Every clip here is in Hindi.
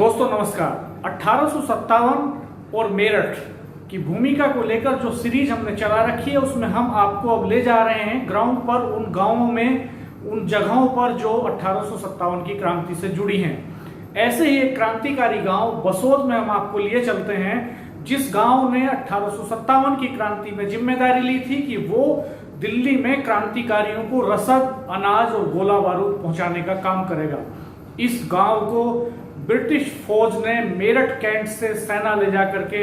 दोस्तों नमस्कार। 1857 और मेरठ की भूमिका को लेकर जो सीरीज हमने चला रखी है उसमें हम आपको अब ले जा रहे हैं ग्राउंड पर, उन गांवों में, उन जगहों पर जो 1857 की क्रांति से जुड़ी हैं। ऐसे ही एक क्रांतिकारी गांव बसोद में हम आपको लिए चलते हैं, जिस गांव ने 1857 की क्रांति में जिम्मेदारी ली थी कि वो दिल्ली में क्रांतिकारियों को रसद, अनाज और गोला बारूद पहुंचाने का काम करेगा। इस गांव को ब्रिटिश फौज ने मेरठ कैंट से सेना ले जाकर के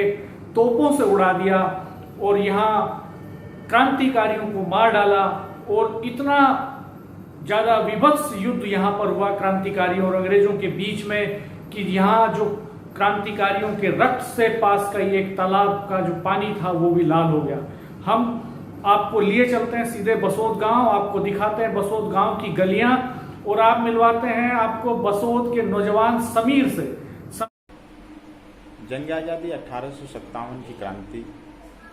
तोपों से उड़ा दिया और यहाँ क्रांतिकारियों को मार डाला और इतना ज्यादा विभत्स युद्ध यहाँ पर हुआ क्रांतिकारियों और अंग्रेजों के बीच में कि यहाँ जो क्रांतिकारियों के रक्त से पास का एक तालाब का जो पानी था वो भी लाल हो गया। हम आपको लिए चलते हैं सीधे बसोद गांव, आपको दिखाते हैं बसोद गांव की गलियां और आप मिलवाते हैं आपको बसोद के नौजवान समीर से। जंग आज़ादी 1857 की क्रांति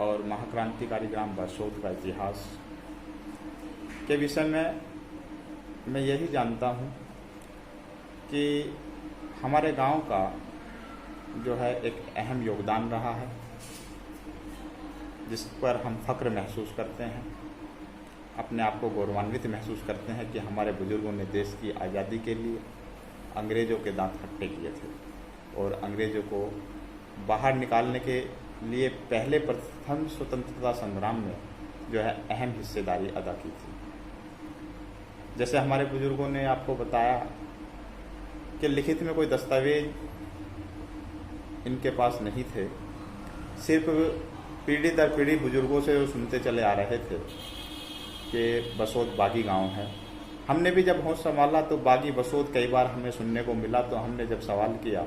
और महाक्रांतिकारी ग्राम बसोद का इतिहास के विषय में मैं यही जानता हूँ कि हमारे गांव का जो है एक अहम योगदान रहा है, जिस पर हम फख्र महसूस करते हैं, अपने आप को गौरवान्वित महसूस करते हैं कि हमारे बुजुर्गों ने देश की आज़ादी के लिए अंग्रेज़ों के दांत खट्टे किए थे और अंग्रेज़ों को बाहर निकालने के लिए पहले प्रथम स्वतंत्रता संग्राम में जो है अहम हिस्सेदारी अदा की थी। जैसे हमारे बुजुर्गों ने आपको बताया कि लिखित में कोई दस्तावेज इनके पास नहीं थे, सिर्फ पीढ़ी दर पीढ़ी बुजुर्गों से वो सुनते चले आ रहे थे कि बसोद बागी गांव है। हमने भी जब होश संभाला तो बागी बसोद कई बार हमें सुनने को मिला, तो हमने जब सवाल किया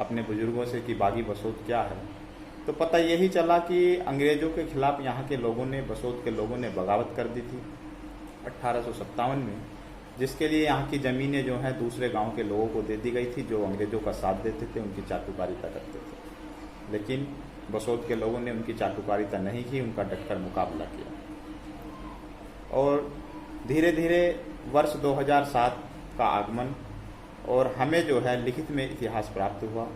अपने बुजुर्गों से कि बागी बसोद क्या है, तो पता यही चला कि अंग्रेज़ों के खिलाफ यहाँ के लोगों ने, बसोद के लोगों ने बगावत कर दी थी 1857 में, जिसके लिए यहाँ की ज़मीनें जो हैं दूसरे गांव के लोगों को दे दी गई थी जो अंग्रेज़ों का साथ देते थे, उनकी चाटुकारिता करते थे। लेकिन बसोद के लोगों ने उनकी चाटुकारिता नहीं की, उनका डटकर मुकाबला किया और धीरे धीरे वर्ष 2007 का आगमन और हमें जो है लिखित में इतिहास प्राप्त हुआ।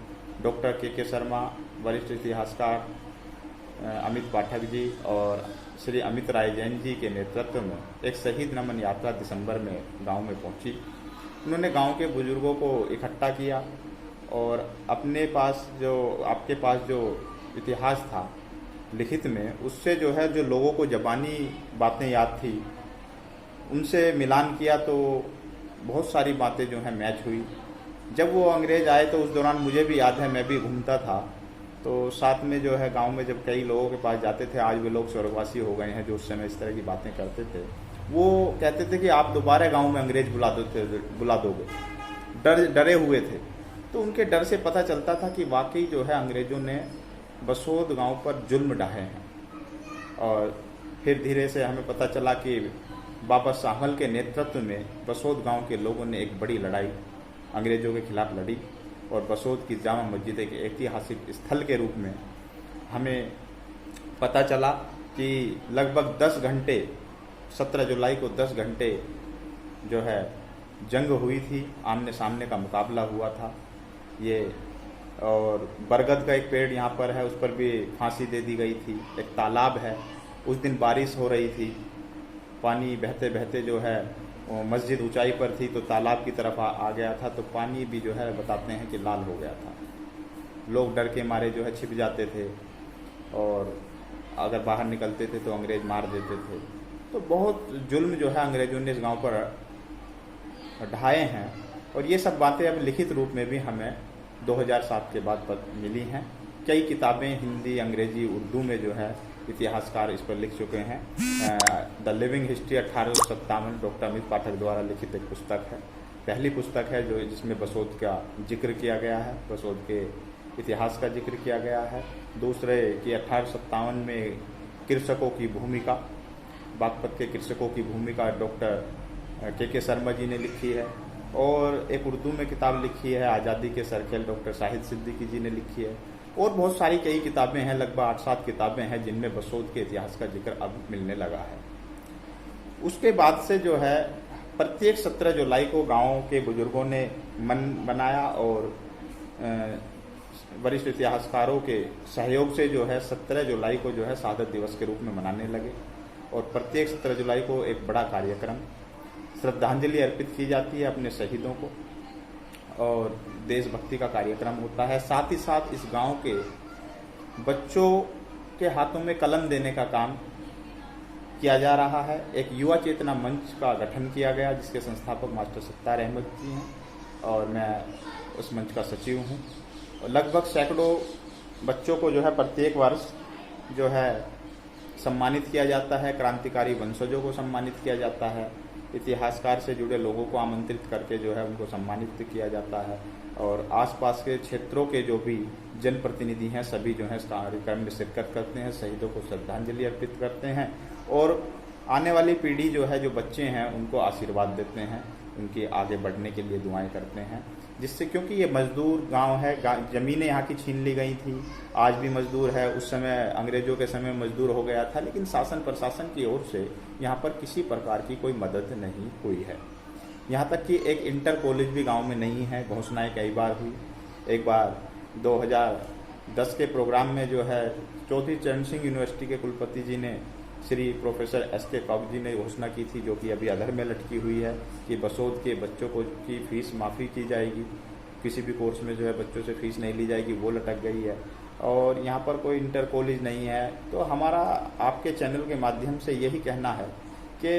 डॉक्टर के शर्मा, वरिष्ठ इतिहासकार अमित पाठक जी और श्री अमित राय जैन जी के नेतृत्व में एक शहीद नमन यात्रा दिसंबर में गांव में पहुंची। उन्होंने गांव के बुजुर्गों को इकट्ठा किया और अपने पास जो, आपके पास जो इतिहास था लिखित में, उससे जो है जो लोगों को ज़बानी बातें याद थी उनसे मिलान किया तो बहुत सारी बातें जो हैं मैच हुई। जब वो अंग्रेज़ आए तो उस दौरान मुझे भी याद है, मैं भी घूमता था, तो साथ में जो है गांव में जब कई लोगों के पास जाते थे, आज वे लोग स्वर्गवासी हो गए हैं जो उस समय इस तरह की बातें करते थे, वो कहते थे कि आप दोबारा गांव में अंग्रेज़ बुला दोगे, डरे हुए थे। तो उनके डर से पता चलता था कि वाकई जो है अंग्रेज़ों ने बसोद गांव पर जुल्म ढाए हैं। और फिर धीरे से हमें पता चला कि बाबा साहल के नेतृत्व में बसोद गांव के लोगों ने एक बड़ी लड़ाई अंग्रेज़ों के खिलाफ लड़ी और बसोद की जामा मस्जिद एक ऐतिहासिक स्थल के रूप में हमें पता चला कि लगभग 10 घंटे, 17 जुलाई को 10 घंटे जो है जंग हुई थी, आमने सामने का मुकाबला हुआ था ये। और बरगद का एक पेड़ यहाँ पर है, उस पर भी फांसी दे दी गई थी। एक तालाब है, उस दिन बारिश हो रही थी, पानी बहते बहते जो है मस्जिद ऊंचाई पर थी तो तालाब की तरफ आ गया था, तो पानी भी जो है बताते हैं कि लाल हो गया था। लोग डर के मारे जो है छिप जाते थे और अगर बाहर निकलते थे तो अंग्रेज़ मार देते थे। तो बहुत जुल्म जो है अंग्रेज़ों ने इस गांव पर ढाए हैं और ये सब बातें अब लिखित रूप में भी हमें 2007 के बाद मिली हैं। कई किताबें हिंदी, अंग्रेजी, उर्दू में जो है इतिहासकार इस पर लिख चुके हैं। The living history 1857 doctor Amit Pathak द्वारा लिखित एक पुस्तक है, पहली पुस्तक है जो जिसमें बसोद का जिक्र किया गया है, बसोद के इतिहास का जिक्र किया गया है। दूसरे कि 1857 में कृषकों की भूमिका, बागपत के कृषकों की भूमिका डॉक्टर के शर्मा जी ने लिखी है और एक उर्दू में किताब लिखी है आज़ादी के सरखेल, डॉक्टर शाहिद सिद्दीकी जी ने लिखी है। और बहुत सारी कई किताबें हैं, लगभग 8-7 किताबें हैं जिनमें बसोद के इतिहास का जिक्र अब मिलने लगा है। उसके बाद से जो है प्रत्येक 17 जुलाई को गाँव के बुजुर्गों ने मन बनाया और वरिष्ठ इतिहासकारों के सहयोग से जो है 17 जुलाई को जो है शहादत दिवस के रूप में मनाने लगे और प्रत्येक 17 जुलाई को एक बड़ा कार्यक्रम श्रद्धांजलि अर्पित की जाती है अपने शहीदों को और देशभक्ति का कार्यक्रम होता है। साथ ही साथ इस गांव के बच्चों के हाथों में कलम देने का काम किया जा रहा है। एक युवा चेतना मंच का गठन किया गया जिसके संस्थापक मास्टर सत्तार अहमद जी हैं और मैं उस मंच का सचिव हूँ। लगभग सैकड़ों बच्चों को जो है प्रत्येक वर्ष जो है सम्मानित किया जाता है। क्रांतिकारी वंशजों को सम्मानित किया जाता है। इतिहासकार से जुड़े लोगों को आमंत्रित करके जो है उनको सम्मानित किया जाता है और आसपास के क्षेत्रों के जो भी जनप्रतिनिधि हैं सभी जो है इस कार्यक्रम में शिरकत करते हैं, शहीदों को श्रद्धांजलि अर्पित करते हैं और आने वाली पीढ़ी जो है जो बच्चे हैं उनको आशीर्वाद देते हैं, उनके आगे बढ़ने के लिए दुआएं करते हैं। जिससे क्योंकि ये मजदूर गांव है, ज़मीनें यहाँ की छीन ली गई थी, आज भी मजदूर है। उस समय अंग्रेजों के समय मजदूर हो गया था, लेकिन शासन प्रशासन की ओर से यहाँ पर किसी प्रकार की कोई मदद नहीं हुई है। यहाँ तक कि एक इंटर कॉलेज भी गांव में नहीं है। घोषणाएं कई बार हुई। एक बार 2010 के प्रोग्राम में जो है चौधरी चरण सिंह यूनिवर्सिटी के कुलपति जी ने श्री प्रोफेसर S.K. कौक जी ने घोषणा की थी, जो कि अभी अधर में लटकी हुई है, कि बसोद के बच्चों को की फीस माफ़ी की जाएगी, किसी भी कोर्स में जो है बच्चों से फीस नहीं ली जाएगी, वो लटक गई है और यहाँ पर कोई इंटर कॉलेज नहीं है। तो हमारा आपके चैनल के माध्यम से यही कहना है कि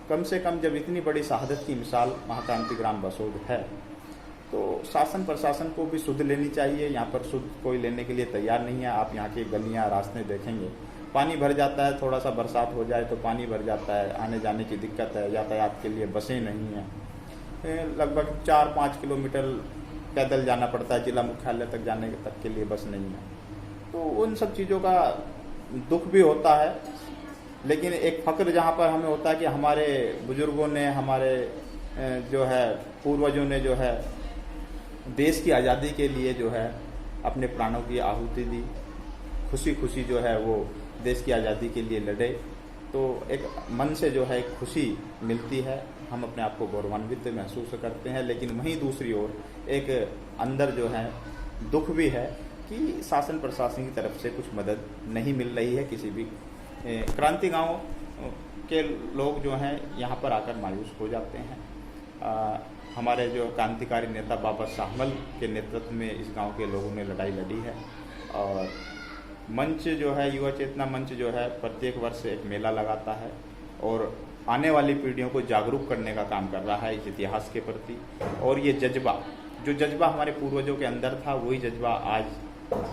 कम से कम जब इतनी बड़ी शहादत की मिसाल महाक्रांति ग्राम बसोद है तो शासन प्रशासन को भी सुध लेनी चाहिए। यहाँ पर सुध कोई लेने के लिए तैयार नहीं है। आप यहाँ की गलियाँ रास्ते देखेंगे, पानी भर जाता है, थोड़ा सा बरसात हो जाए तो पानी भर जाता है, आने जाने की दिक्कत है, यातायात के लिए बसें नहीं हैं, लगभग 4-5 किलोमीटर पैदल जाना पड़ता है, जिला मुख्यालय तक जाने तक के लिए बस नहीं है। तो उन सब चीज़ों का दुख भी होता है, लेकिन एक फ़ख्र जहाँ पर हमें होता है कि हमारे बुजुर्गों ने, हमारे जो है पूर्वजों ने जो है देश की आज़ादी के लिए जो है अपने प्राणों की आहुति दी, खुशी खुशी जो है वो देश की आज़ादी के लिए लड़े। तो एक मन से जो है एक खुशी मिलती है, हम अपने आप को गौरवान्वित महसूस करते हैं। लेकिन वहीं दूसरी ओर एक अंदर जो है दुख भी है कि शासन प्रशासन की तरफ से कुछ मदद नहीं मिल रही है। किसी भी क्रांति गांव के लोग जो हैं यहाँ पर आकर मायूस हो जाते हैं। हमारे जो क्रांतिकारी नेता बाबा शाहमल के नेतृत्व में इस गांव के लोगों ने लड़ाई लड़ी है और मंच जो है युवा चेतना मंच जो है प्रत्येक वर्ष एक मेला लगाता है और आने वाली पीढ़ियों को जागरूक करने का काम कर रहा है इस इतिहास के प्रति। और ये जज्बा हमारे पूर्वजों के अंदर था, वही जज्बा आज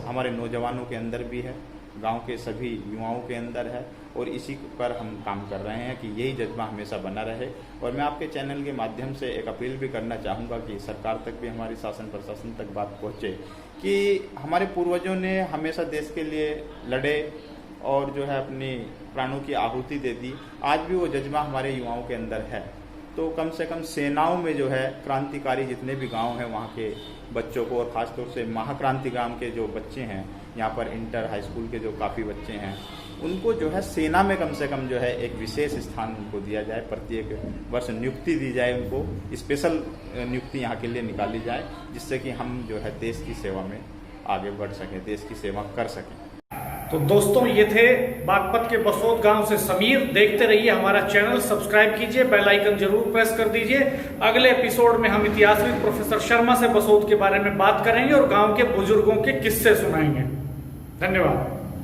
हमारे नौजवानों के अंदर भी है, गांव के सभी युवाओं के अंदर है और इसी पर हम काम कर रहे हैं कि यही जज्बा हमेशा बना रहे। और मैं आपके चैनल के माध्यम से एक अपील भी करना चाहूँगा कि सरकार तक भी, हमारी शासन प्रशासन तक बात पहुँचे कि हमारे पूर्वजों ने हमेशा देश के लिए लड़े और जो है अपनी प्राणों की आहुति दे दी। आज भी वो जज्बा हमारे युवाओं के अंदर है। तो कम से कम सेनाओं में जो है क्रांतिकारी जितने भी गांव हैं वहाँ के बच्चों को, और ख़ासतौर से महाक्रांति ग्राम के जो बच्चे हैं, यहाँ पर इंटर हाई स्कूल के जो काफ़ी बच्चे हैं, उनको जो है सेना में कम से कम जो है एक विशेष स्थान उनको दिया जाए। प्रत्येक वर्ष नियुक्ति दी जाए, उनको स्पेशल नियुक्ति यहाँ के लिए निकाली जाए, जिससे कि हम जो है देश की सेवा में आगे बढ़ सकें, देश की सेवा कर सकें। तो दोस्तों, ये थे बागपत के बसोद गांव से समीर। देखते रहिए हमारा चैनल, सब्सक्राइब कीजिए, बेल आइकन जरूर प्रेस कर दीजिए। अगले एपिसोड में हम इतिहासविद प्रोफेसर शर्मा से बसोद के बारे में बात करेंगे और गांव के बुजुर्गों के किस्से सुनाएंगे। धन्यवाद।